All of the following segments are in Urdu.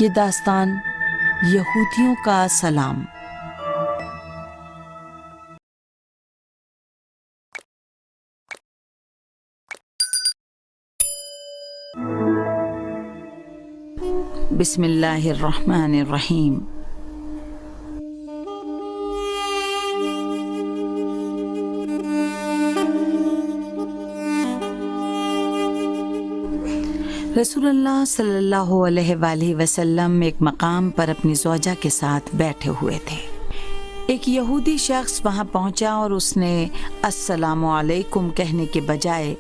یہ داستان یہودیوں کا سلام۔ بسم اللہ الرحمن الرحیم۔ رسول اللہ صلی اللہ علیہ وآلہ وسلم ایک مقام پر اپنی زوجہ کے ساتھ بیٹھے ہوئے تھے۔ ایک یہودی شخص وہاں پہنچا اور اس نے السلام علیکم کہنے کے بجائے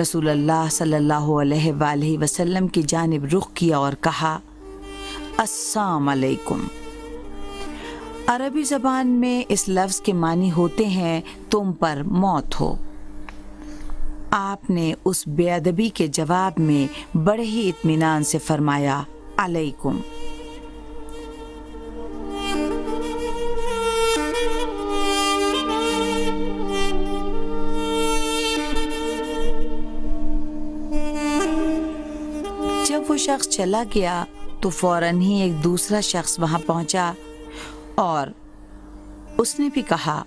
رسول اللہ صلی اللہ علیہ وآلہ وسلم کی جانب رخ کیا اور کہا السلام علیکم۔ عربی زبان میں اس لفظ کے معنی ہوتے ہیں تم پر موت ہو۔ آپ نے اس بے ادبی کے جواب میں بڑے ہی اطمینان سے فرمایا علیکم۔ جب وہ شخص چلا گیا تو فوراً ہی ایک دوسرا شخص وہاں پہنچا اور اس نے بھی کہا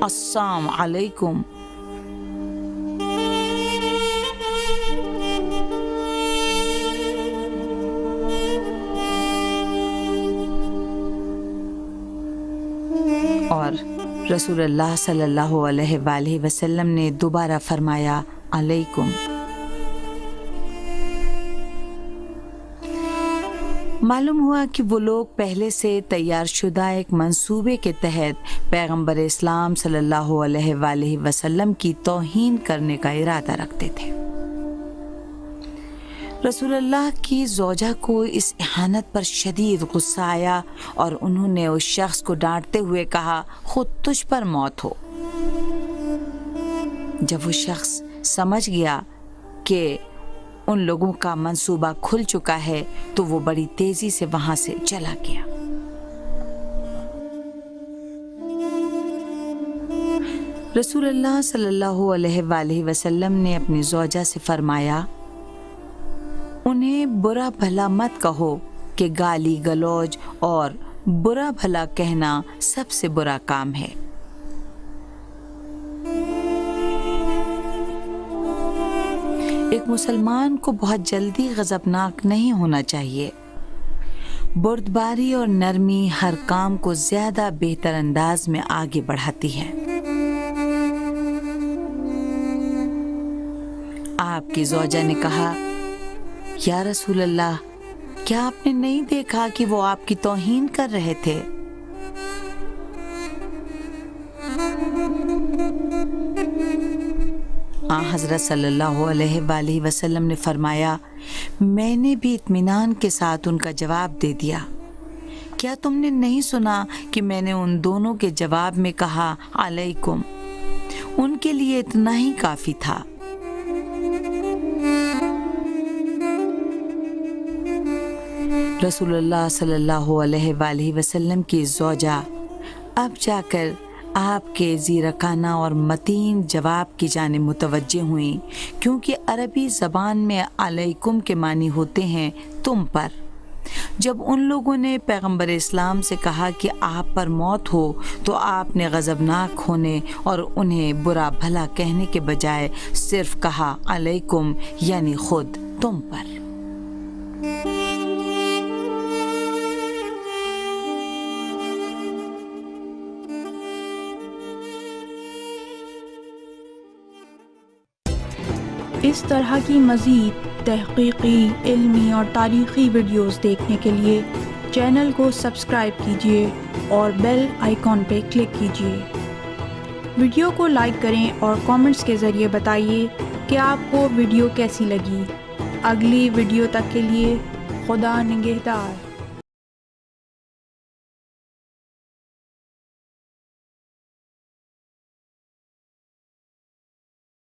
السلام علیکم۔ اور رسول اللہ صلی اللہ علیہ وآلہ وسلم نے دوبارہ فرمایا علیکم۔ معلوم ہوا کہ وہ لوگ پہلے سے تیار شدہ ایک منصوبے کے تحت پیغمبر اسلام صلی اللہ علیہ وآلہ وسلم کی توہین کرنے کا ارادہ رکھتے تھے۔ رسول اللہ کی زوجہ کو اس اہانت پر شدید غصہ آیا اور انہوں نے اس شخص کو ڈانٹتے ہوئے کہا خود تجھ پر موت ہو۔ جب وہ شخص سمجھ گیا کہ ان لوگوں کا منصوبہ کھل چکا ہے تو وہ بڑی تیزی سے وہاں سے چلا گیا۔ رسول اللہ صلی اللہ علیہ وآلہ وسلم نے اپنی زوجہ سے فرمایا انہیں برا بھلا مت کہو کہ گالی گلوج اور برا بھلا کہنا سب سے برا کام ہے۔ ایک مسلمان کو بہت جلدی غضبناک نہیں ہونا چاہیے۔ بردباری اور نرمی ہر کام کو زیادہ بہتر انداز میں آگے بڑھاتی ہے۔ آپ کی زوجہ نے کہا یا رسول اللہ کیا آپ نے نہیں دیکھا کہ وہ آپ کی توہین کر رہے تھے؟ حضرت صلی اللہ علیہ وآلہ وسلم نے فرمایا میں نے بھی اطمینان کے ساتھ ان کا جواب دے دیا۔ کیا تم نے نہیں سنا کہ میں نے ان دونوں کے جواب میں کہا علیکم؟ ان کے لیے اتنا ہی کافی تھا۔ رسول اللہ صلی اللہ علیہ وآلہ وسلم کی زوجہ اب جا کر آپ کے زیرکانہ اور متین جواب کی جانب متوجہ ہوئیں، کیونکہ عربی زبان میں علیکم کے معنی ہوتے ہیں تم پر۔ جب ان لوگوں نے پیغمبر اسلام سے کہا کہ آپ پر موت ہو تو آپ نے غضبناک ہونے اور انہیں برا بھلا کہنے کے بجائے صرف کہا علیکم یعنی خود تم پر۔ اس طرح کی مزید تحقیقی، علمی اور تاریخی ویڈیوز دیکھنے کے لیے چینل کو سبسکرائب کیجیے اور بیل آئیکن پہ کلک کیجیے۔ ویڈیو کو لائک کریں اور کامنٹس کے ذریعے بتائیے کہ آپ کو ویڈیو کیسی لگی۔ اگلی ویڈیو تک کے لیے خدا نگہدار۔